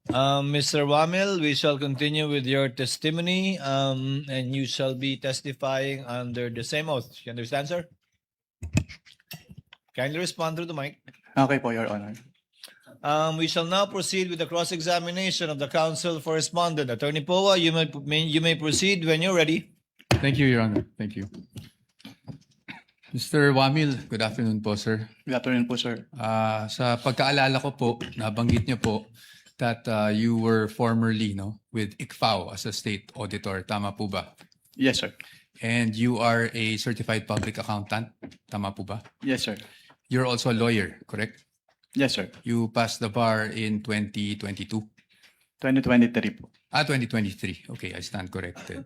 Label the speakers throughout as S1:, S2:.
S1: Mr. Wamil, we shall continue with your testimony, and you shall be testifying under the same oath. You understand, sir? Kindly respond through the mic.
S2: Okay po, Your Honor.
S1: We shall now proceed with the cross-examination of the counsel for respondent. Attorney Poa, you may proceed when you're ready.
S3: Thank you, Your Honor. Thank you. Mr. Wamil, good afternoon po, sir.
S2: Good afternoon po, sir.
S3: Sa pagkaalala ko po, nabanggit niyo po that you were formerly with ICFAO as a state auditor. Tama po ba?
S2: Yes, sir.
S3: And you are a certified public accountant. Tama po ba?
S2: Yes, sir.
S3: You're also a lawyer, correct?
S2: Yes, sir.
S3: You passed the bar in 2022.
S2: 2023 po.
S3: 2023. Okay, I stand corrected.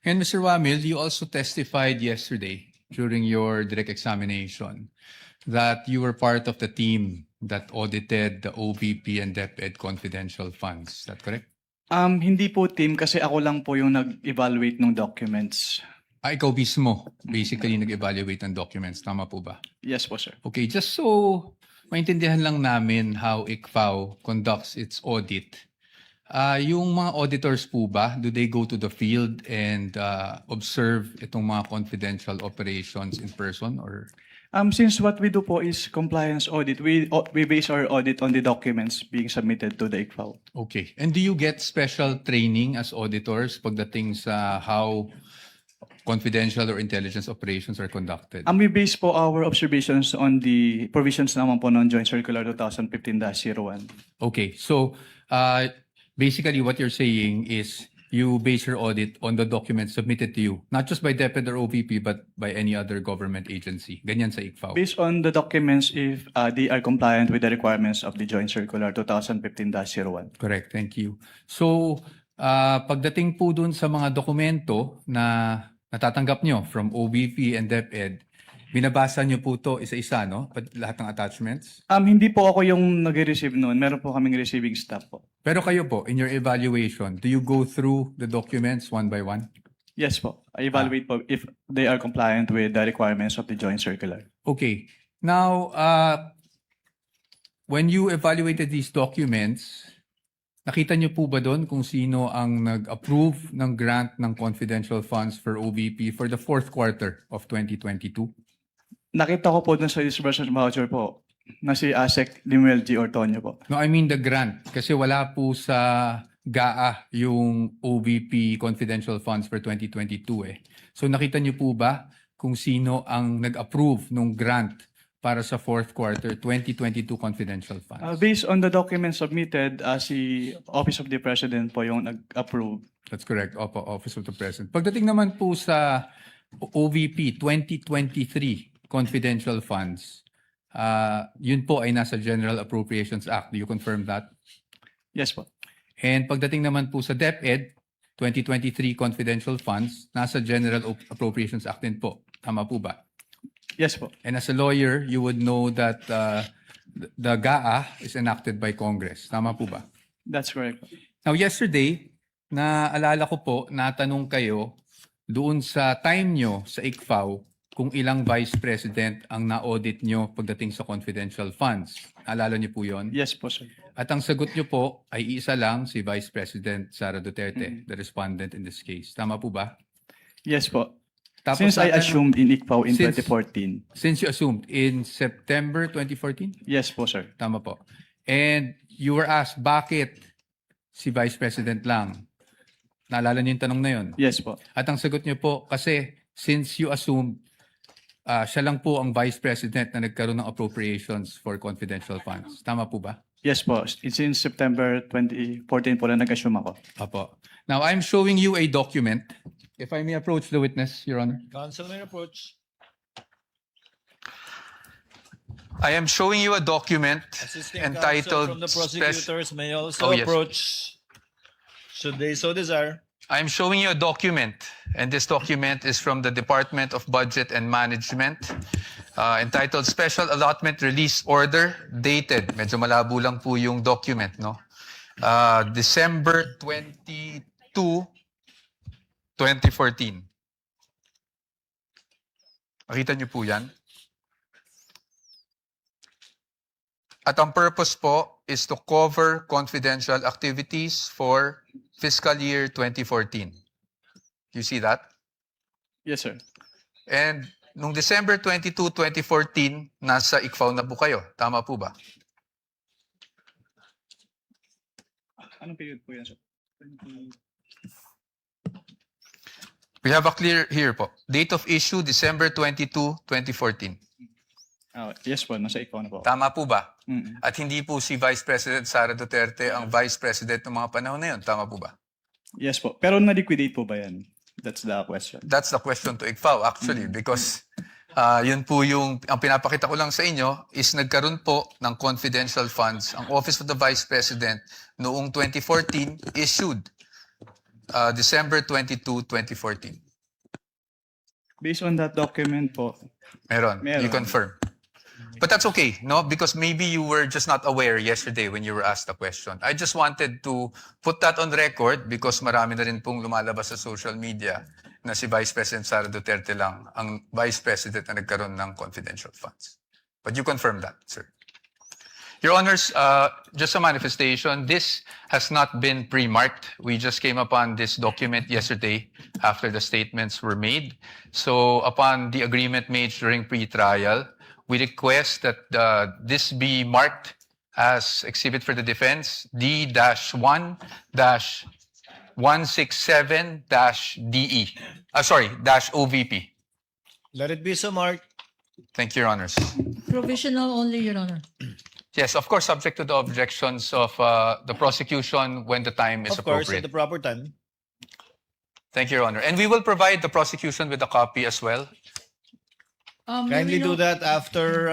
S3: And Mr. Wamil, you also testified yesterday during your direct examination that you were part of the team that audited the OVP and DepEd confidential funds. Is that correct?
S2: Hindi po team kasi ako lang po yung nag-evaluate ng documents.
S3: Ikaw mismo, basically nag-evaluate ng documents. Tama po ba?
S2: Yes po, sir.
S3: Okay, just so maintindihan lang namin how ICFAO conducts its audit. Yung mga auditors po ba, do they go to the field and observe itong mga confidential operations in person or?
S2: Since what we do po is compliance audit, we base our audit on the documents being submitted to the ICFAO.
S3: Okay. And do you get special training as auditors pagdating sa how confidential or intelligence operations are conducted?
S2: We base po our observations on the provisions naman po ng Joint Circular 2015-01.
S3: Okay. So, basically what you're saying is you base your audit on the documents submitted to you, not just by DepEd or OVP, but by any other government agency. Ganyan sa ICFAO.
S2: Based on the documents if they are compliant with the requirements of the Joint Circular 2015-01.
S3: Correct. Thank you. So, pagdating po dun sa mga dokumento na natatanggap nyo from OVP and DepEd, binabasa nyo po to isa-isa, no? Lahat ng attachments?
S2: Hindi po ako yung nag-receive noon. Meron po kaming receiving staff po.
S3: Pero kayo po, in your evaluation, do you go through the documents one by one?
S2: Yes po. I evaluate po if they are compliant with the requirements of the Joint Circular.
S3: Okay. Now, when you evaluated these documents, nakita nyo po ba doon kung sino ang nag-approve ng grant ng confidential funds for OVP for the fourth quarter of 2022?
S2: Nakita ko po dun sa disbursement voucher po na si Asek Limuel G. Ortonio po.
S3: No, I mean the grant. Kasi wala po sa GAA yung OVP confidential funds for 2022 eh. So nakita niyo po ba kung sino ang nag-approve ng grant para sa fourth quarter 2022 confidential funds?
S2: Based on the documents submitted, si Office of the President po yung nag-approve.
S3: That's correct. Opo, Office of the President. Pagdating naman po sa OVP 2023 confidential funds, yun po ay nasa General Appropriations Act. Do you confirm that?
S2: Yes po.
S3: And pagdating naman po sa DepEd 2023 confidential funds, nasa General Appropriations Act din po. Tama po ba?
S2: Yes po.
S3: And as a lawyer, you would know that the GAA is enacted by Congress. Tama po ba?
S2: That's correct po.
S3: Now, yesterday, naalala ko po, natanong kayo doon sa time nyo sa ICFAO kung ilang vice president ang na-audit nyo pagdating sa confidential funds. Naalala nyo po yon?
S2: Yes po, sir.
S3: At ang sagot nyo po ay isa lang, si Vice President Sara Duterte, the respondent in this case. Tama po ba?
S2: Yes po.
S3: Tapos
S2: Since I
S3: natanong-
S2: assumed in ICFAO in
S3: Since-
S2: 2014.
S3: Since you assumed in September 2014?
S2: Yes po, sir.
S3: Tama po. And you were asked, bakit si Vice President lang? Naalala niyo yung tanong na yun?
S2: Yes po.
S3: At ang sagot niyo po, kasi since you assumed siya lang po ang Vice President na nagkaroon ng appropriations for confidential funds. Tama po ba?
S2: Yes po. Since September 2014 po na nag-assume ako.
S3: Apo. Now, I'm showing you a document. If I may approach the witness, Your Honor.
S1: Counsel may approach.
S3: I am showing you a document
S1: Assisting
S3: entitled
S1: counsel from the
S3: Spec-
S1: prosecutors may also
S3: Oh, yes.
S1: approach should they so desire.
S3: I'm showing you a document, and this document is from the Department of Budget and Management, entitled Special Allotment Release Order, dated. Medyo malabo lang po yung document, no? December 22, 2014. Makita niyo po yan? At ang purpose po is to cover confidential activities for fiscal year 2014. You see that?
S2: Yes, sir.
S3: And nung December 22, 2014, nasa ICFAO na po kayo. Tama po ba?
S2: Anong period po yan, sir?
S3: We have a clear here po. Date of issue, December 22, 2014.
S2: Yes po, nasa ikaw na po.
S3: Tama po ba?
S2: Mm.
S3: At hindi po si Vice President Sara Duterte ang Vice President ng mga panahon na yun. Tama po ba?
S2: Yes po. Pero na-liquidate po ba yan? That's the question.
S3: That's the question to ICFAO actually because yun po yung, ang pinapakita ko lang sa inyo is nagkaroon po ng confidential funds. Ang Office of the Vice President noong 2014 issued December 22, 2014.
S2: Based on that document po,
S3: Meron. You
S2: Meron.
S3: confirm. But that's okay, no? Because maybe you were just not aware yesterday when you were asked the question. I just wanted to put that on record because marami na rin pong lumalabas sa social media na si Vice President Sara Duterte lang ang Vice President na nagkaroon ng confidential funds. But you confirm that, sir. Your Honors, just a manifestation, this has not been pre-marked. We just came upon this document yesterday after the statements were made. So upon the agreement made during pre-trial, we request that this be marked as exhibit for the defense D-1-167-DE. -OVP.
S1: Let it be so marked.
S3: Thank you, Your Honors.
S4: Provisional only, Your Honor.
S3: Yes, of course, subject to the objections of the prosecution when the time is
S1: Of course,
S3: appropriate.
S1: at the proper time.
S3: Thank you, Your Honor. And we will provide the prosecution with a copy as well.
S1: Kindly
S4: Marino,
S1: do that after,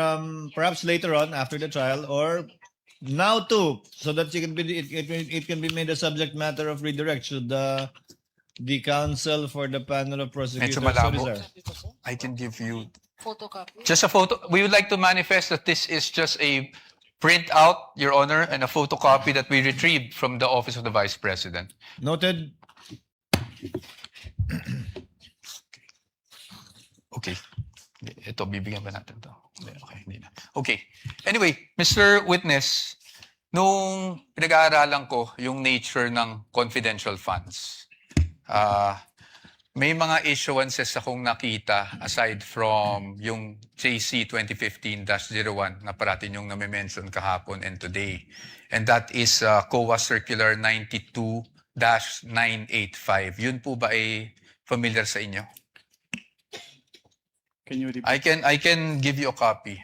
S1: perhaps later on, after the trial, or now too, so that it can be made a subject matter of redirect. Should the counsel for the panel of prosecutors,
S3: Medyo malabo.
S1: sorry, sir.
S3: I can give you
S4: Photocopy.
S3: just a photo. We would like to manifest that this is just a printout, Your Honor, and a photocopy that we retrieved from the Office of the Vice President.
S1: Noted.
S3: Okay. Ito, bibigyan ba natin to? Okay, hindi na. Okay. Anyway, Mr. Witness, nung pinag-aaralan ko yung nature ng confidential funds, may mga issuances akong nakita aside from yung JC 2015-01 na parating yung nami-mention kahapon and today. And that is COA Circular 92-985. Yun po ba ay familiar sa inyo?
S2: can you repeat?
S3: I can give you a copy.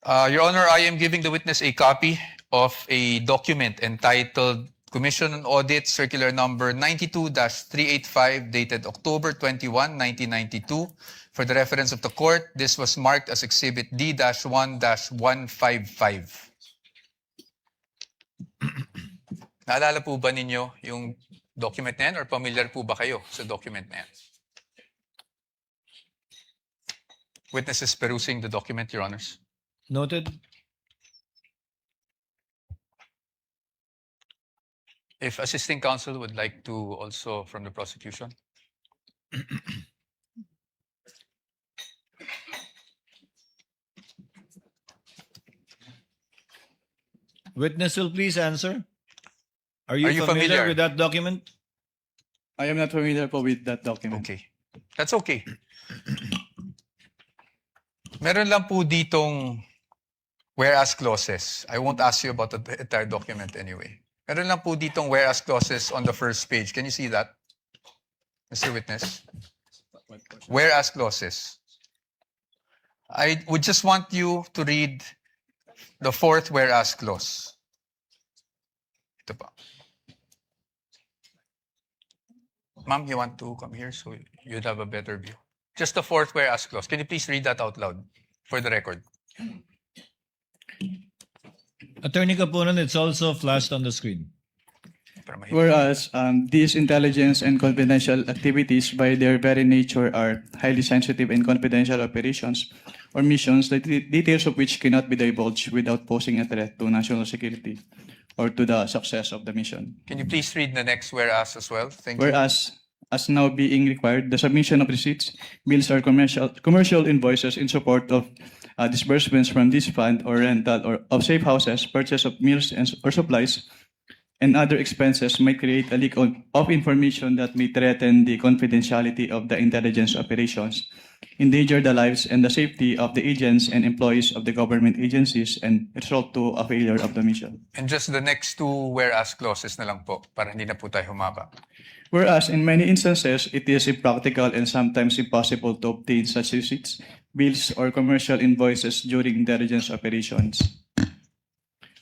S3: Your Honor, I am giving the witness a copy of a document entitled Commission on Audit Circular Number 92-385 dated October 21, 1992. For the reference of the court, this was marked as Exhibit D-1-155. Naalala po ba ninyo yung document na yan or familiar po ba kayo sa document na yan? Witnesses perusing the document, Your Honors.
S1: Noted.
S3: If assisting counsel would like to also from the prosecution.
S1: Witness will please answer. Are you,
S3: Are you
S1: familiar
S3: familiar?
S1: with that document?
S2: I am not familiar po with that document.
S3: Okay. That's okay. Meron lang po ditong whereas clauses. I won't ask you about the entire document anyway. Meron lang po ditong whereas clauses on the first page. Can you see that, Mr. Witness? Whereas clauses. I would just want you to read the fourth whereas clause. Ito pa. Ma'am, you want to come here so you'd have a better view. Just the fourth whereas clause. Can you please read that out loud for the record?
S1: Attorney Capunan, it's also flashed on the screen.
S3: Para mahirap.
S2: Whereas these intelligence and confidential activities by their very nature are highly sensitive and confidential operations or missions, the details of which cannot be divulged without posing a threat to national security or to the success of the mission.
S3: Can you please read the next whereas as well? Thank you.
S2: Whereas, as now being required, the submission of receipts, bills, or commercial invoices in support of disbursements from this fund or rental or of safe houses, purchase of meals or supplies, and other expenses might create a leak of information that may threaten the confidentiality of the intelligence operations, endanger the lives and the safety of the agents and employees of the government agencies, and result to a failure of the mission.
S3: And just the next two whereas clauses na lang po para hindi na po tayo humaba.
S2: Whereas in many instances, it is impractical and sometimes impossible to obtain such receipts, bills, or commercial invoices during intelligence operations.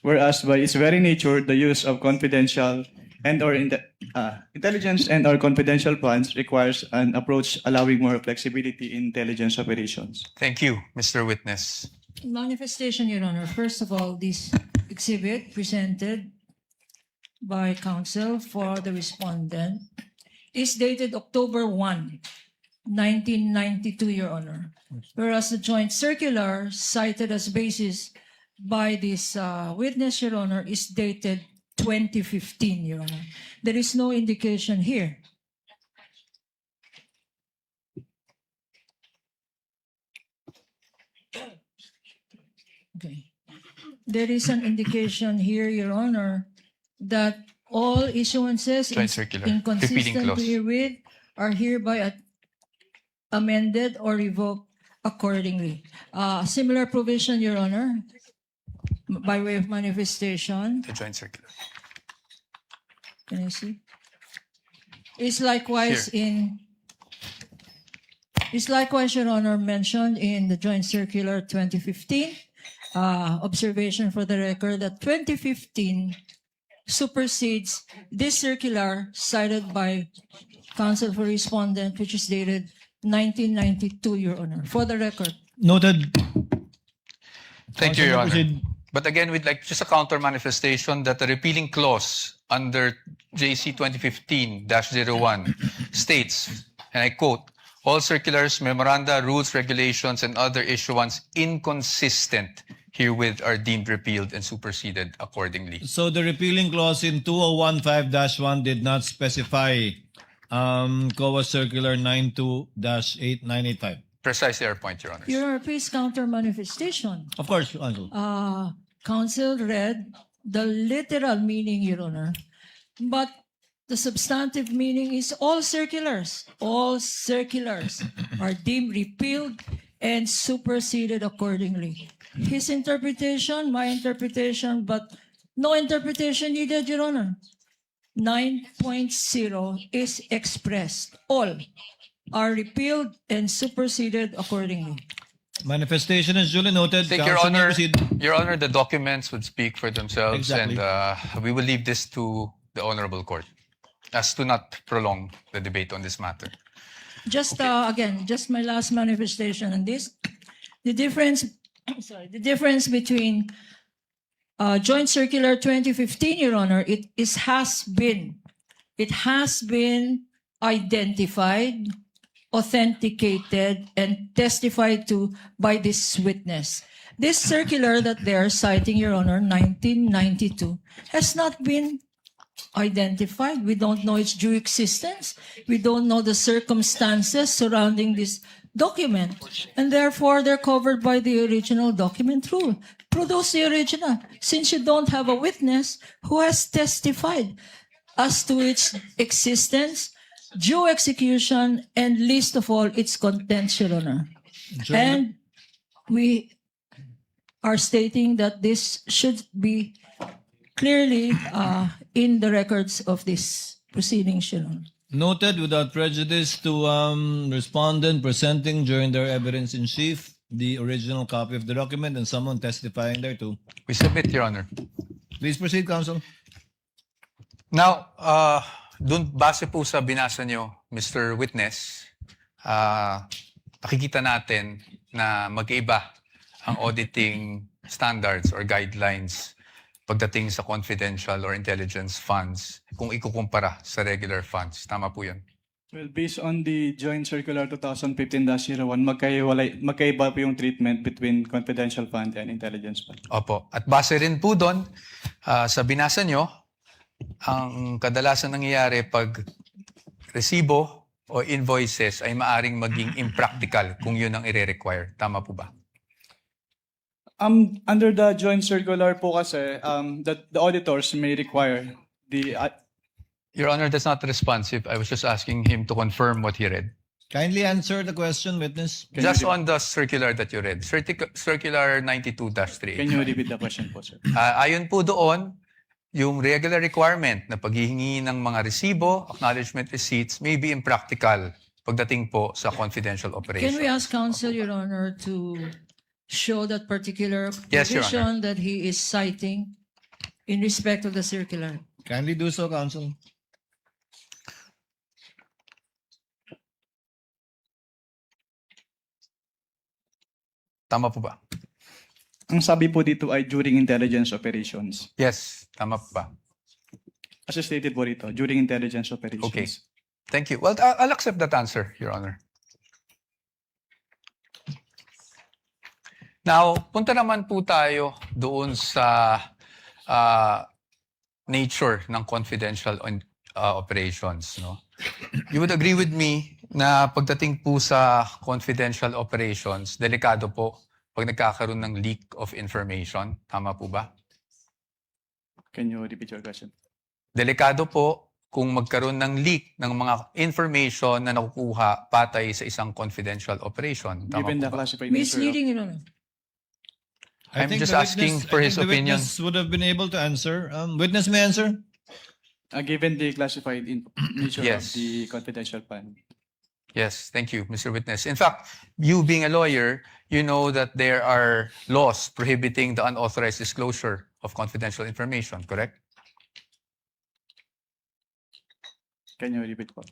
S2: Whereas by its very nature, the use of confidential intelligence and or confidential funds requires an approach allowing more flexibility in intelligence operations.
S3: Thank you, Mr. Witness.
S4: Manifestation, Your Honor. First of all, this exhibit presented by counsel for the respondent is dated October 1, 1992, Your Honor. Whereas the joint circular cited as basis by this witness, Your Honor, is dated 2015, Your Honor. There is no indication here. Okay. There is an indication here, Your Honor, that all issuances
S3: Joint circular. Repeating
S4: inconsistent
S3: clause.
S4: herewith are hereby amended or revoked accordingly. Similar provision, Your Honor, by way of manifestation.
S3: The joint circular.
S4: Can I see? Is likewise Your Honor, mentioned in the Joint Circular 2015. Observation for the record that 2015 supersedes this circular cited by counsel for respondent, which is dated 1992, Your Honor. For the record.
S1: Noted.
S3: Thank you, Your Honor.
S1: Proceed.
S3: But again, we'd like just a counter manifestation that the repealing clause under JC 2015-01 states, and I quote, all circulars, memoranda, rules, regulations, and other issuance inconsistent herewith are deemed repealed and superseded accordingly.
S1: So the repealing clause in 2015-1 did not specify COA Circular 92-8985.
S3: Precisely our point, Your Honor.
S4: Your Honor, please counter manifestation.
S1: Of course, Counsel.
S4: Counsel read the literal meaning, Your Honor, but the substantive meaning is all circulars are deemed repealed and superseded accordingly. His interpretation, my interpretation, but no interpretation needed, Your Honor. 9.0 is expressed. All are repealed and superseded accordingly.
S1: Manifestation is duly noted.
S3: Thank Your
S1: Counsel may
S3: Honor.
S1: proceed.
S3: Your Honor, the documents would speak for themselves,
S1: Exactly.
S3: and we will leave this to the Honorable Court as to not prolong the debate on this matter.
S4: Just again, just my last manifestation on this. The difference, the difference between Joint Circular 2015, Your Honor, it has been identified, authenticated, and testified to by this witness. This circular that they are citing, Your Honor, 1992, has not been identified. We don't know its due existence. We don't know the circumstances surrounding this document. And therefore, they're covered by the original document rule. Produce the original, since you don't have a witness who has testified as to its existence, due execution, and least of all, its contents, Your Honor. And we are stating that this should be clearly in the records of this proceedings, Your Honor.
S1: Noted without prejudice to respondent presenting during their evidence in chief the original copy of the document and someone testifying thereto.
S3: We submit, Your Honor.
S1: Please proceed, Counsel.
S3: Now, dun base po sa binasa nyo, Mr. Witness, nakikita natin na magkaiba ang auditing standards or guidelines pagdating sa confidential or intelligence funds kung ikukumpara sa regular funds. Tama po yun.
S2: Well, based on the Joint Circular 2015-01, magkaiba po yung treatment between confidential fund and intelligence fund.
S3: Opo. At base rin po doon, sa binasa nyo, ang kadalasan nangyayari pag resibo o invoices ay maaring maging impractical kung yun ang ire-require. Tama po ba?
S2: Under the joint circular po kasi, that the auditors may require the
S3: Your Honor, that's not responsive. I was just asking him to confirm what he read.
S1: Kindly answer the question, witness.
S3: Just on the circular that you read, Circular 92-3.
S2: Can you repeat the question po, sir?
S3: Ayon po doon, yung regular requirement na paghihingi ng mga resibo, acknowledgement receipts, may be impractical pagdating po sa confidential operation.
S4: Can we ask counsel, Your Honor, to show that particular
S3: Yes, Your
S4: provision that he is citing in respect of the circular?
S1: Kindly do so, counsel.
S3: Tama po ba?
S2: Ang sabi po dito ay during intelligence operations.
S3: Yes, tama po ba?
S2: As stated po dito, during intelligence operations.
S3: Okay. Thank you. Well, I'll accept that answer, Your Honor. Now, punta naman po tayo doon sa nature ng confidential operations. No? You would agree with me na pagdating po sa confidential operations, delikado po pag nagkakaroon ng leak of information. Tama po ba?
S2: Can you repeat your question?
S3: Delikado po kung magkaroon ng leak ng mga information na nakukuha patay sa isang confidential operation. Tama
S2: Given
S3: po
S2: the
S3: ba?
S2: classified nature of,
S4: Misleading, Your Honor.
S3: I'm
S1: think
S3: just
S1: the
S3: asking
S1: witness-
S3: for
S1: I
S3: his
S1: think the
S3: opinion.
S1: Witness would have been able to answer. Witness may answer.
S2: given the classified nature
S3: Yes.
S2: of the confidential fund.
S3: Yes, thank you, Mr. Witness. In fact, you being a lawyer, you know that there are laws prohibiting the unauthorized disclosure of confidential information, correct?
S2: Can you repeat po?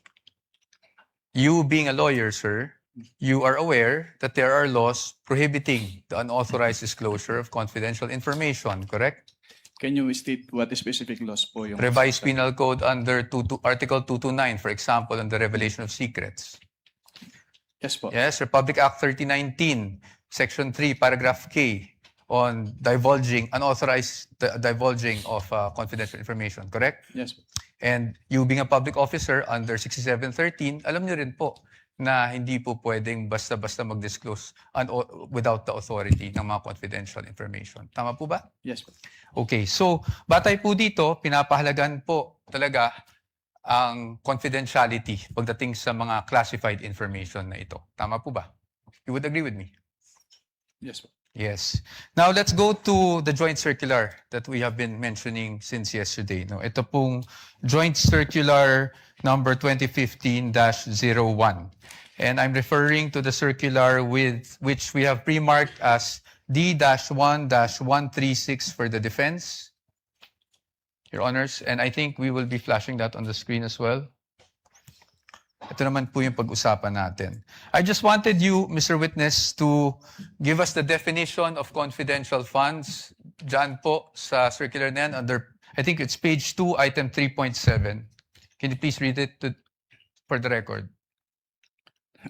S3: You being a lawyer, sir, you are aware that there are laws prohibiting the unauthorized disclosure of confidential information, correct?
S2: Can you state what specific laws po yung...
S3: Revised Penal Code under Article 229, for example, on the revelation of secrets.
S2: Yes po.
S3: Yes, Republic Act 3019, Section 3, Paragraph K, on unauthorized divulging of confidential information, correct?
S2: Yes po.
S3: And you being a public officer under 6713, alam niyo rin po na hindi po pwedeng basta-basta mag-disclose without the authority ng mga confidential information. Tama po ba?
S2: Yes po.
S3: Okay, so batay po dito, pinapahalagan po talaga ang confidentiality pagdating sa mga classified information na ito. Tama po ba? You would agree with me?
S2: Yes po.
S3: Yes. Now let's go to the joint circular that we have been mentioning since yesterday. No, ito pong joint circular number 2015-01. And I'm referring to the circular with which we have pre-marked as D-1-136 for the defense, Your Honors. And I think we will be flashing that on the screen as well. Ito naman po yung pag-usapan natin. I just wanted you, Mr. Witness, to give us the definition of confidential funds. Diyan po sa circular na yan, under, I think it's page 2, item 3.7. Can you please read it for the record?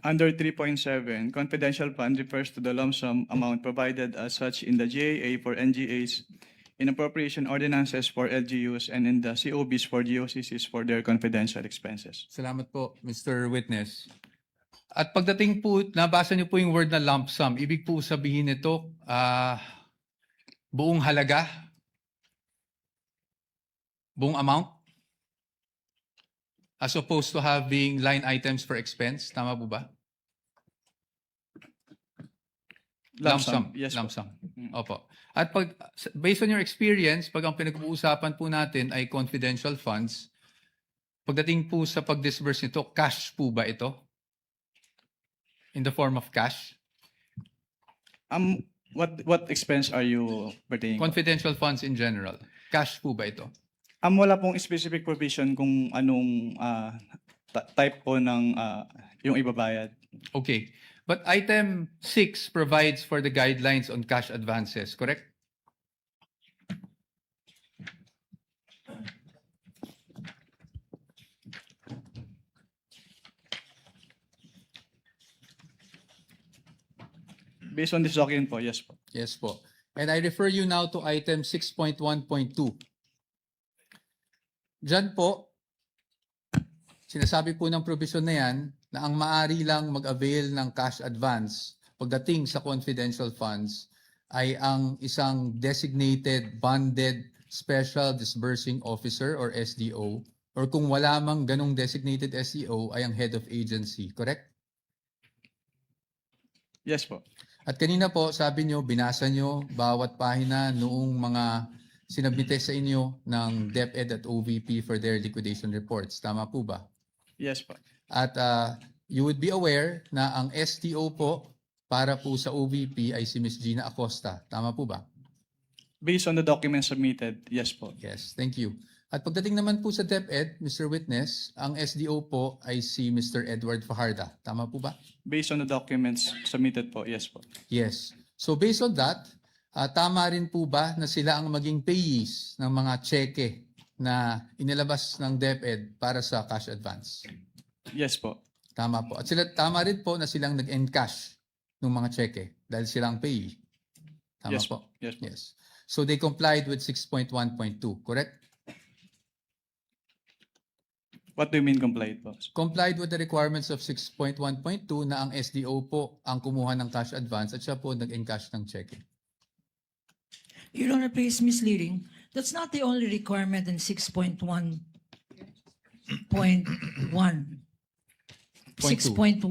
S2: Under 3.7, confidential fund refers to the lump sum amount provided as such in the GAA for NGAs, in appropriation ordinances for LGUs, and in the COBs for GOCCs for their confidential expenses.
S3: Salamat po, Mr. Witness. At pagdating po, nabasa niyo po yung word na lump sum. Ibig po sabihin nito, buong halaga? Buong amount? As opposed to having line items for expense? Tama po ba? Lump sum.
S2: Yes
S3: Lump
S2: po.
S3: sum. Opo. At based on your experience, pag ang pinag-uusapan po natin ay confidential funds, pagdating po sa pag-disburse nito, cash po ba ito? In the form of cash?
S2: What expense are you pertaining?
S3: Confidential funds in general. Cash po ba ito?
S2: Wala pong specific provision kung anong type po ng yung ibabayad.
S3: Okay. But item 6 provides for the guidelines on cash advances, correct?
S2: Based on this document po, yes po.
S3: Yes po. And I refer you now to item 6.1.2. Diyan po, sinasabi po ng provision na yan na ang maaari lang mag-avail ng cash advance pagdating sa confidential funds
S5: ay ang isang designated bonded special disbursing officer or SDO, or kung wala mang ganong designated SDO ay ang head of agency, correct?
S2: Yes po.
S5: At kanina po, sabi nyo, binasa nyo bawat pahina noong mga sinabite sa inyo ng DepEd at OVP for their liquidation reports. Tama po ba?
S2: Yes po.
S5: At you would be aware na ang STO po para po sa OVP ay si Ms. Gina Acosta. Tama po ba?
S2: Based on the documents submitted, yes po.
S5: Yes, thank you. At pagdating naman po sa DepEd, Mr. Witness, ang SDO po ay si Mr. Edward Fajarda. Tama po ba?
S2: Based on the documents submitted po, yes po.
S5: Yes. So based on that, tama rin po ba na sila ang maging payees ng mga cheque na inilabas ng DepEd para sa cash advance?
S2: Yes po.
S5: Tama po. At sila, tama rin po na silang nag-encash ng mga cheque dahil silang payee. Tama
S2: Yes
S5: po?
S2: Yes po.
S5: Yes. So they complied with 6.1.2, correct?
S2: What do you mean complied po?
S5: Complied with the requirements of 6.1.2 na ang SDO po ang kumuha ng cash advance at siya po nag-encash ng cheque.
S4: Your Honor, please misleading. That's not the only requirement in 6.1.1. 6.1.2,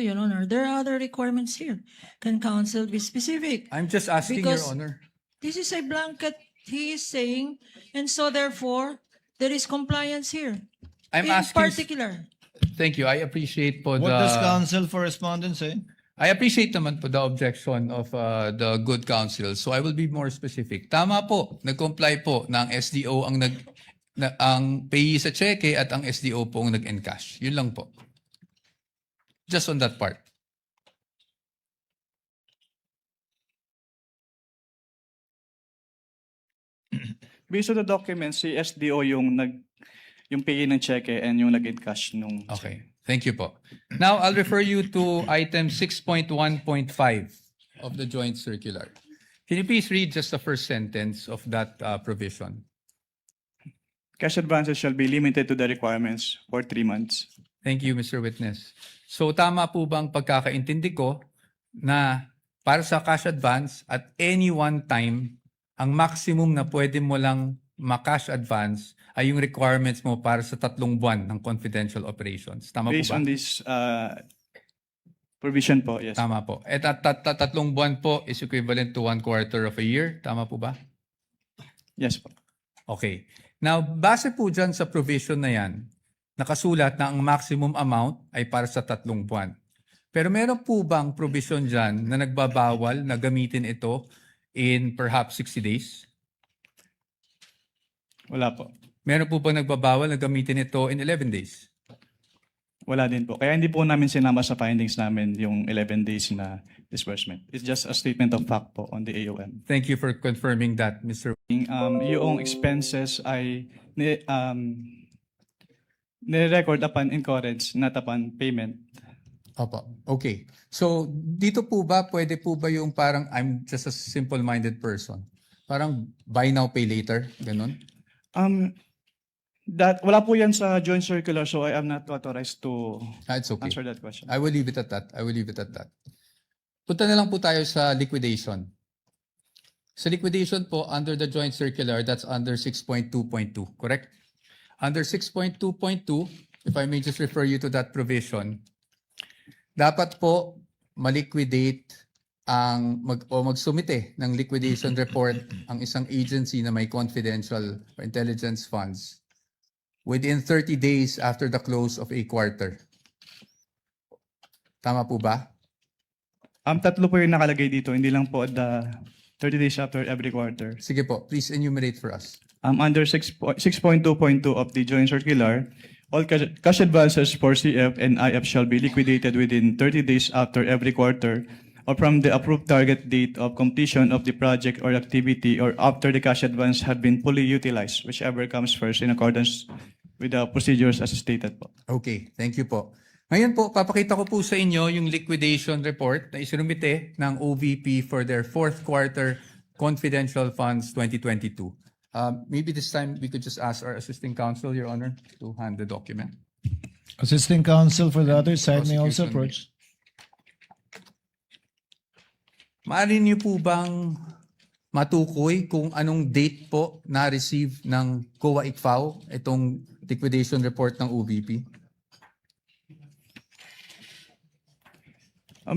S4: Your Honor. There are other requirements here. Can counsel be specific?
S5: I'm just asking,
S4: Because-
S5: Your Honor.
S4: This is a blanket, he is saying, and so therefore, there is compliance here.
S5: I'm
S4: In
S5: asking.
S4: particular.
S5: Thank you. I appreciate po
S1: What does
S5: the.
S1: counsel for respondent say?
S5: I appreciate naman po the objection of the good counsel. So I will be more specific. Tama po, nag-comply po na ang SDO ang payee sa cheque at ang SDO po ang nag-encash. Yun lang po. Just on that part.
S2: Based on the documents, si SDO yung pay ng cheque and yung nag-encash nung
S5: Okay. Thank you po. Now, I'll refer you to item 6.1.5 of the joint circular. Can you please read just the first sentence of that provision?
S2: cash advances shall be limited to the requirements for 3 months.
S5: Thank you, Mr. Witness. So tama po ba ang pagkakaintindi ko na para sa cash advance at any one time, ang maximum na pwede mo lang ma-cash advance ay yung requirements mo para sa 3 buwan ng confidential operations. Tama
S2: Based
S5: po ba?
S2: on this provision po, yes.
S5: Tama po. At 3 buwan po is equivalent to 1/4 of a year. Tama po ba?
S2: Yes po.
S5: Okay. Now, base po dyan sa provision na yan, nakasulat na ang maximum amount ay para sa 3 buwan. Pero meron po bang provision dyan na nagbabawal na gamitin ito in perhaps 60 days?
S2: Wala po.
S5: Meron po bang nagbabawal na gamitin ito in 11 days?
S2: Wala din po. Kaya hindi po namin sinama sa findings namin yung 11 days na disbursement. It's just a statement of fact po on the AOM.
S5: Thank you for confirming that, Mr.
S2: Yung expenses ay nire-record upon incurrence, not upon payment.
S5: Opo. Okay. So, dito po ba, pwede po ba yung parang I'm just a simple-minded person? Parang buy now, pay later? Ganun?
S2: Wala po yan sa joint circular, so I am not authorized to
S5: It's okay.
S2: answer that question.
S5: I will leave it at that. Punta na lang po tayo sa liquidation. Sa liquidation po, under the joint circular, that's under 6.2.2, correct? Under 6.2.2, if I may just refer you to that provision, dapat po maliquidate magsumite ng liquidation report ang isang agency na may confidential or intelligence funds within 30 days after the close of a quarter. Tama po ba?
S2: 3 po yung nakalagay dito, hindi lang po at the 30 days after every quarter.
S5: Sige po, please enumerate for us.
S2: Under 6.2.2 of the joint circular, all cash advances for CF and IF shall be liquidated within 30 days after every quarter or from the approved target date of completion of the project or activity or after the cash advance had been fully utilized, whichever comes first in accordance with the procedures as stated po.
S5: Okay, thank you po. Ngayon po, papakita ko po sa inyo yung liquidation report na isinumite ng OVP for their 4th quarter confidential funds 2022. Maybe this time we could just ask our assisting counsel, Your Honor, to hand the document.
S1: Assisting counsel for the other side may also
S5: Prosecution.
S1: approach.
S5: Maaari niyo po bang matukoy kung anong date po na-receive ng COA ICFAO itong liquidation report ng OVP?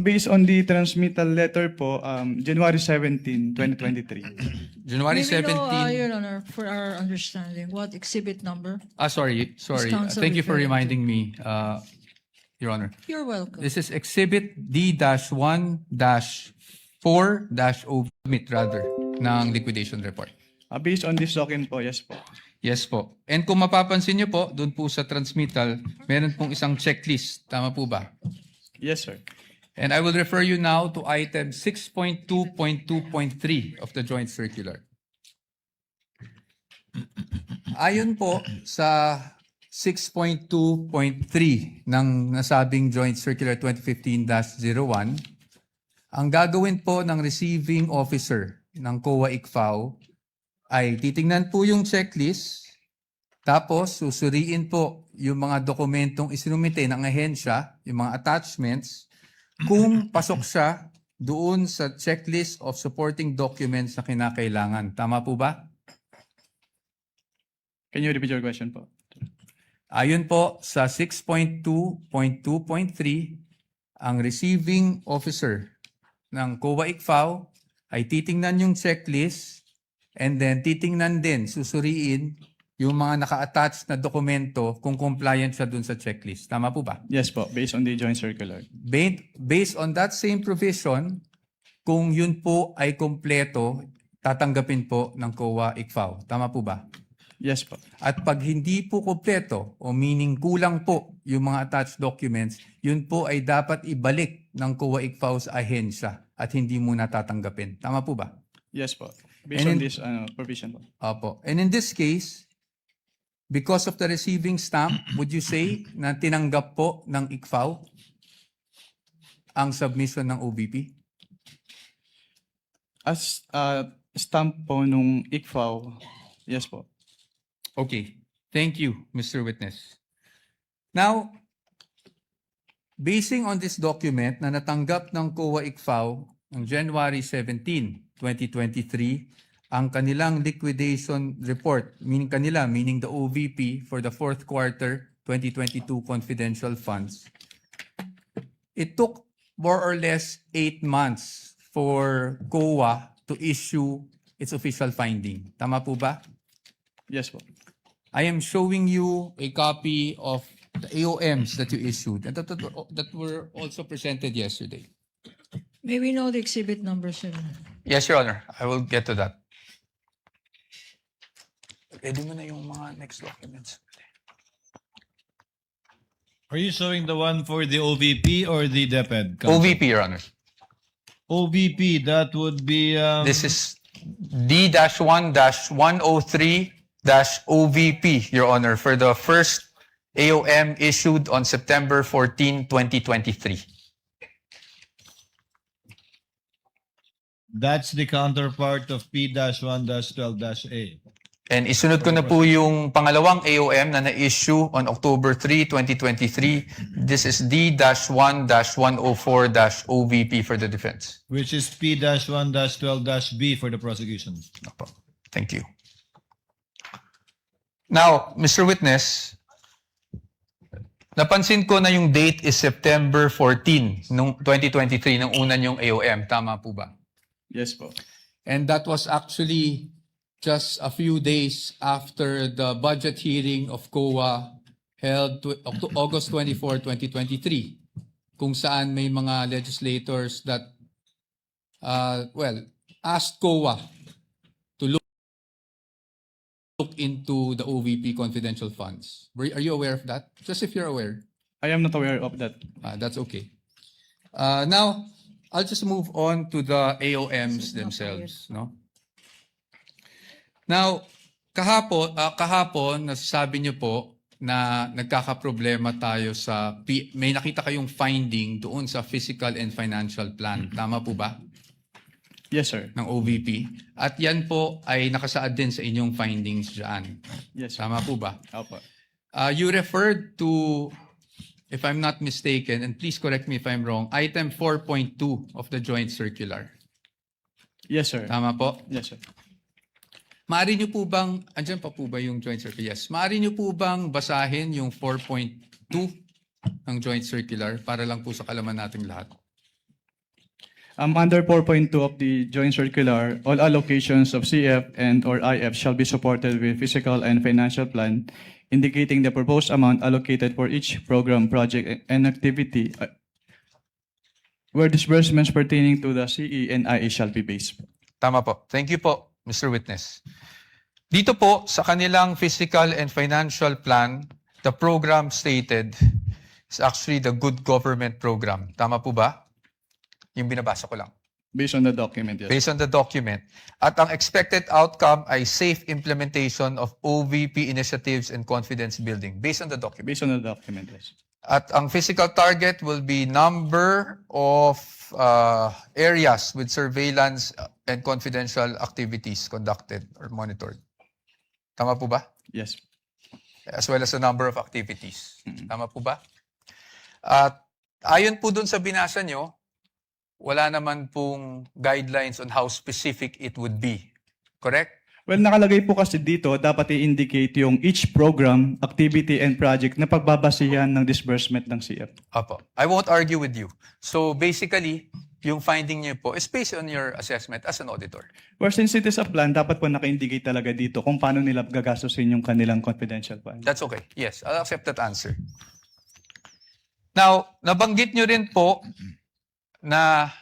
S2: Based on the transmittal letter po, January 17, 2023.
S5: January
S4: May we know,
S5: 17.
S4: Your Honor, for our understanding, what exhibit number?
S5: Sorry.
S4: counsel
S5: Thank you for
S4: referring to?
S5: reminding me, Your Honor.
S4: You're welcome.
S5: This is Exhibit D-1-4-submit rather ng liquidation report.
S2: Based on this document po, yes po.
S5: Yes po. And kung mapapansin niyo po, doon po sa transmittal, meron pong isang checklist. Tama po ba?
S2: Yes, sir.
S5: And I will refer you now to item 6.2.2.3 of the joint circular. Ayon po sa 6.2.3 ng nasabing joint circular 2015-01, ang gagawin po ng receiving officer ng COA ICFAO ay titingnan po yung checklist, tapos susuriin po yung mga dokumentong isinumite ng ahensya, yung mga attachments, kung pasok siya doon sa checklist of supporting documents na kinakailangan. Tama po ba?
S2: Can you repeat your question po?
S5: Ayon po sa 6.2.2.3, ang receiving officer ng COA ICFAO ay titingnan yung checklist and then titingnan din, susuriin yung mga naka-attach na dokumento kung compliant siya dun sa checklist. Tama po ba?
S2: Yes po, based on the joint circular.
S5: Based on that same provision, kung yun po ay kompleto, tatanggapin po ng COA ICFAO. Tama po ba?
S2: Yes po.
S5: At pag hindi po kompleto o meaning kulang po yung mga attached documents, yun po ay dapat ibalik ng COA ICFAO sa ahensya at hindi muna tatanggapin. Tama po ba?
S2: Yes po. Based
S5: And
S2: on
S5: in-
S2: this provision po.
S5: Opo. And in this case, because of the receiving stamp, would you say na tinanggap po ng ICFAO ang submission ng OVP?
S2: As stamp po nung ICFAO, yes po.
S5: Okay. Thank you, Mr. Witness. Now, basing on this document na natanggap ng COA ICFAO on January 17, 2023, ang kanilang liquidation report, meaning the OVP for the fourth quarter 2022 confidential funds. It took more or less 8 months for COA to issue its official finding. Tama po ba?
S2: Yes po.
S5: I am showing you a copy of the AOMs that you issued and that were also presented yesterday.
S4: May we know the exhibit number, sir?
S3: Yes, Your Honor. I will get to that. Ready mo na yung mga next documents.
S1: Are you showing the one for the OVP or the DepEd? counsel?
S3: OVP, Your Honor.
S1: OVP, that would be...
S3: This is D-1-103-OVP, Your Honor, for the first AOM issued on September 14, 2023.
S1: That's the counterpart of P-1-12-A.
S3: And isunod ko na po yung pangalawang AOM na na-issue on October 3, 2023. This is D-1-104-OVP for the defense.
S1: Which is P-1-12-B for the prosecution.
S3: Opo. Thank you. Now, Mr. Witness, napansin ko na yung date is September 14, nung 2023, nung una yung AOM. Tama po ba?
S2: Yes po.
S5: And that was actually just a few days after the budget hearing of COA held August 24, 2023, kung saan may mga legislators that, asked COA to look into the OVP confidential funds. Are you aware of that? Just if you're aware.
S2: I am not aware of that.
S5: That's okay. Now, I'll just move on to the AOMs themselves, no? Now, kahapon nasasabi niyo po na nagkakaproblema tayo sa may nakita kayong finding doon sa physical and financial plan. Tama po ba?
S2: Yes, sir.
S5: Ng OVP. At yan po ay nakasaad din sa inyong findings diyan.
S2: Yes, sir.
S5: Tama po ba?
S2: Opo.
S5: You referred to, if I'm not mistaken, and please correct me if I'm wrong, item 4.2 of the joint circular.
S2: Yes, sir.
S5: Tama po?
S2: Yes, sir.
S5: Maaari nyo po bang, andyan pa po ba yung joint circular? Yes. Maaari nyo po bang basahin yung 4.2 ng joint circular para lang po sa kalaman nating lahat?
S2: Under 4.2 of the joint circular, all allocations of CF and or IF shall be supported with fiscal and financial plan indicating the proposed amount allocated for each program, project, and activity where disbursements pertaining to the CE and IE shall be based.
S3: Tama po. Thank you po, Mr. Witness. Dito po, sa kanilang fiscal and financial plan, the program stated is actually the Good Government Program. Tama po ba? Yung binabasa ko lang.
S2: Based on the document, yes.
S3: Based on the document. At ang expected outcome ay safe implementation of OVP initiatives and confidence building. Based on the document.
S2: Based on the document, yes.
S3: At ang physical target will be number of areas with surveillance and confidential activities conducted or monitored. Tama po ba?
S2: Yes.
S3: As well as the number of activities. Tama po ba? At ayon po dun sa binasa nyo, wala naman pong guidelines on how specific it would be. Correct?
S2: Well, nakalagay po kasi dito, dapat i-indicate yung each program, activity, and project na pagbabasihan ng disbursement ng CF.
S3: Apo. I won't argue with you. So basically, yung finding niyo po is based on your assessment as an auditor.
S2: Where since it is a plan, dapat po naka-indicate talaga dito kung paano nila gagastusin yung kanilang confidential fund.
S3: That's okay. Yes, I'll accept that answer. Now, nabanggit nyo rin po na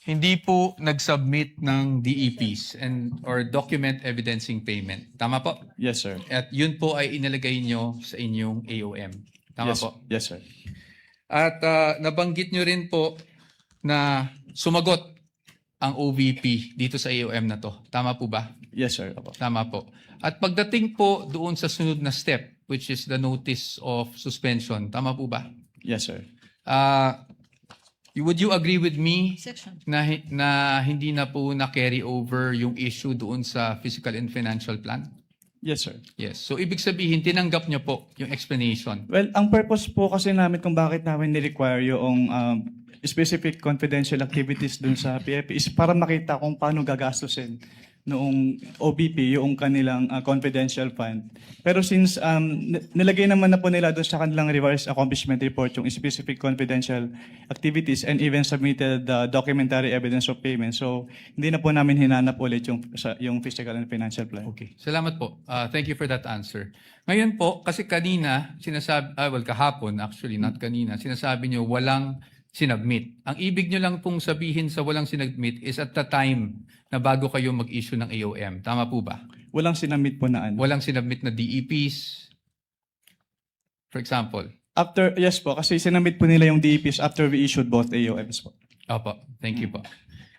S3: hindi po nag-submit ng DEPs and or document evidencing payment. Tama po?
S2: Yes, sir.
S3: At yun po ay inilagay nyo sa inyong AOM. Tama
S2: Yes,
S3: po?
S2: yes, sir.
S3: At nabanggit nyo rin po na sumagot ang OVP dito sa AOM na to. Tama po ba?
S2: Yes, sir. Opo.
S3: Tama po. At pagdating po doon sa sunod na step, which is the notice of suspension, tama po ba?
S2: Yes, sir.
S3: Would you agree with me
S4: Section.
S3: na hindi na po na-carry over yung issue doon sa fiscal and financial plan?
S2: Yes, sir.
S3: Yes. So, ibig sabihin, tinanggap nyo po yung explanation.
S2: Well, ang purpose po kasi namin kung bakit namin ni-require yung specific confidential activities dun sa PFP is para makita kung paano gagastusin noong OBP yung kanilang confidential fund. Pero since nilagay naman na po nila doon sa kanilang revised accomplishment report yung specific confidential activities and even submitted the documentary evidence of payment. So, hindi na po namin hinanap ulit yung fiscal and financial plan.
S3: Okay. Salamat po. Thank you for that answer. Ngayon po, kasi kanina, kahapon actually, not kanina, sinasabi nyo walang sinubmit. Ang ibig nyo lang pong sabihin sa walang sinubmit is at the time na bago kayo mag-issue ng AOM. Tama po ba?
S2: Walang sinamit po na ano.
S3: Walang sinubmit na DEPs, for example.
S2: Yes po, kasi sinamit po nila yung DEPs after we issued both AOMs po.
S3: Opo, thank you po.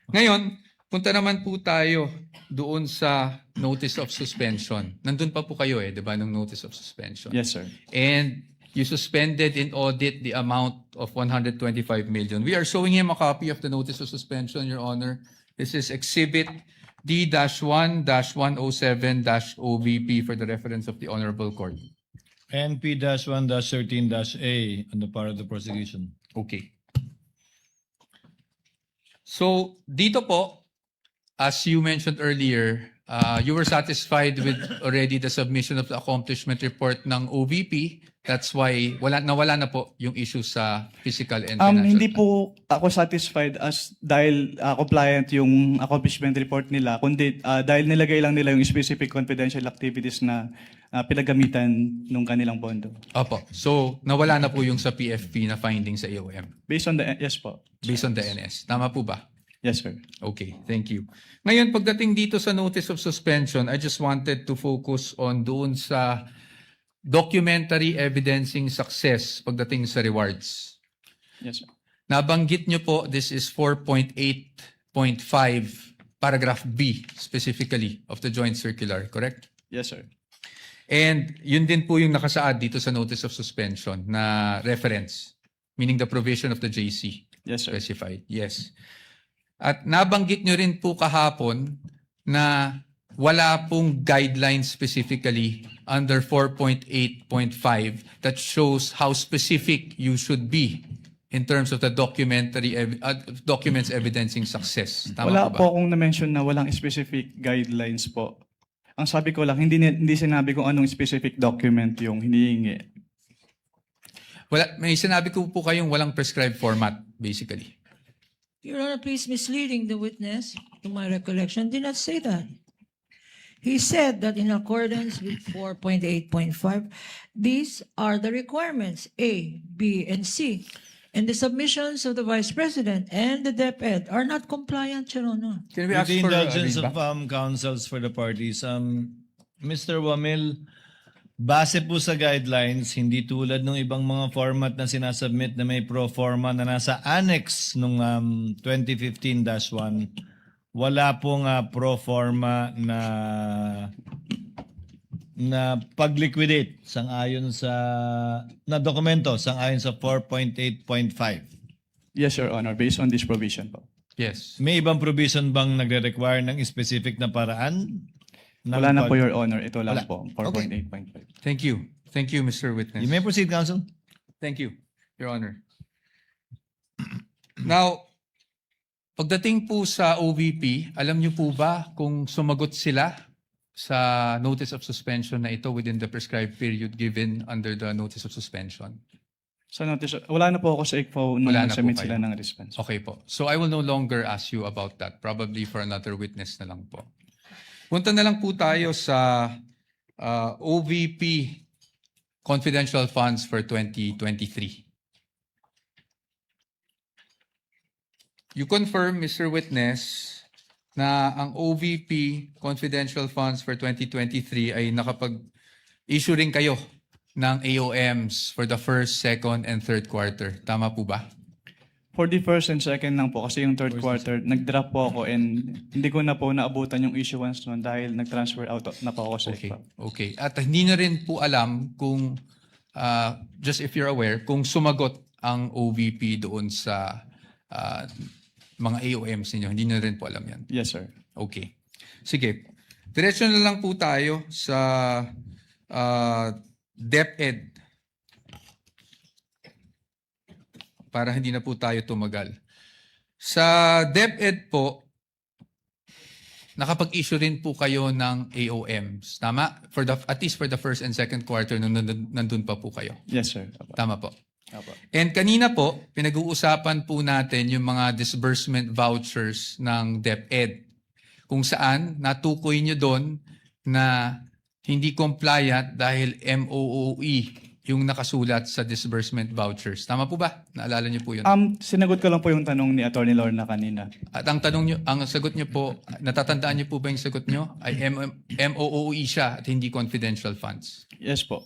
S3: Ngayon, punta naman po tayo doon sa notice of suspension. Nandun pa po kayo di ba, ng notice of suspension.
S2: Yes, sir.
S3: And you suspended in audit the amount of 125 million. We are showing him a copy of the notice of suspension, Your Honor. This is Exhibit D-1-107-OVP for the reference of the Honorable Court.
S1: NP-1-13-A on the part of the prosecution.
S3: Okay. So, dito po, as you mentioned earlier, you were satisfied with already the submission of the accomplishment report ng OVP. That's why nawala na po yung issue sa physical and financial.
S2: Hindi po ako satisfied dahil compliant yung accomplishment report nila, kundi dahil nilagay lang nila yung specific confidential activities na pinagamitan nung kanilang pondo.
S3: Opo. So, nawala na po yung sa PFP na finding sa AOM.
S2: Based on yes po.
S3: Based on the NS. Tama po ba?
S2: Yes, sir.
S3: Okay, thank you. Ngayon, pagdating dito sa notice of suspension, I just wanted to focus on doon sa documentary evidencing success pagdating sa rewards.
S2: Yes, sir.
S3: Nabanggit nyo po, this is 4.8.5, paragraph B specifically of the joint circular, correct?
S2: Yes, sir.
S3: And yun din po yung nakasaad dito sa notice of suspension na reference, meaning the provision of the JC.
S2: Yes, sir.
S3: Specified, yes. At nabanggit nyo rin po kahapon na wala pong guidelines specifically under 4.8.5 that shows how specific you should be
S5: in terms of the documents evidencing success. Tama
S2: Wala
S5: po ba?
S2: po akong na-mention na walang specific guidelines po. Ang sabi ko lang, hindi sinabi kung anong specific document yung hinihingi.
S5: Wala, may sinabi ko po kayong walang prescribed format, basically.
S4: Your Honor, please misleading the witness, to my recollection, did not say that. He said that in accordance with 4.8.5, these are the requirements, A, B, and C. And the submissions of the Vice President and the DepEd are not compliant, Your Honor.
S5: Can we
S1: With
S5: ask
S1: the
S5: for
S1: indulgence
S5: leave
S1: of
S5: back?
S1: counsels for the parties, Mr. Wamil, base po sa guidelines, hindi tulad ng ibang mga format na sinasubmit na may pro forma na nasa annex nung 2015-1, wala pong pro forma na pag-liquidate sang-ayon sa na dokumento sang-ayon sa 4.8.5.
S2: Yes, Your Honor, based on this provision po.
S5: Yes.
S1: May ibang provision bang nagre-require ng specific na paraan? ng
S2: Wala na
S1: pag-
S2: po, Your Honor. Ito lang
S1: Wala.
S2: po,
S1: Okay.
S2: 4.8.5.
S5: Thank you. Thank you, Mr. Witness.
S1: You may proceed, counsel.
S5: Thank you, Your Honor. Now, pagdating po sa OVP, alam niyo po ba kung sumagot sila sa notice of suspension na ito within the prescribed period given under the notice of suspension?
S2: Sa notice, wala na po ako sa ICFO nung
S5: Wala na po
S2: submit
S5: kayo.
S2: sila ng response.
S5: Okay po. So I will no longer ask you about that. Probably for another witness na lang po. Punta na lang po tayo sa OVP confidential funds for 2023. You confirm, Mr. Witness, na ang OVP confidential funds for 2023 ay nakapag-issue rin kayo ng AOMs for the first, second, and third quarter. Tama po ba?
S2: For the first and second lang po, kasi yung third quarter, nag-drop po ako and hindi ko na po naabutan yung issuance noon dahil nag-transfer out na po ako sa
S5: Okay.
S2: ICFO.
S5: Okay. At hindi na rin po alam kung, just if you're aware, kung sumagot ang OVP doon sa mga AOMs ninyo. Hindi na rin po alam yan.
S2: Yes, sir.
S5: Okay. Sige. Diretso na lang po tayo sa DepEd. Para hindi na po tayo tumagal. Sa DepEd po, nakapag-issue rin po kayo ng AOMs. Tama? At least for the first and second quarter nung nandun pa po kayo.
S2: Yes, sir.
S5: Tama po.
S2: Apo.
S5: And kanina po, pinag-uusapan po natin yung mga disbursement vouchers ng DepEd. Kung saan natukoy nyo doon na hindi compliant dahil MOOE yung nakasulat sa disbursement vouchers. Tama po ba? Naalala nyo po yun?
S2: Sinagot ko lang po yung tanong ni Attorney Lorna kanina.
S5: At ang tanong nyo, ang sagot nyo po, natatandaan nyo po ba yung sagot nyo? Ay MOOE siya at hindi confidential funds.
S2: Yes po.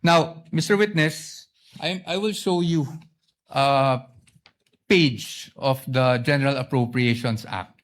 S5: Now, Mr. Witness, I will show you a page of the General Appropriations Act.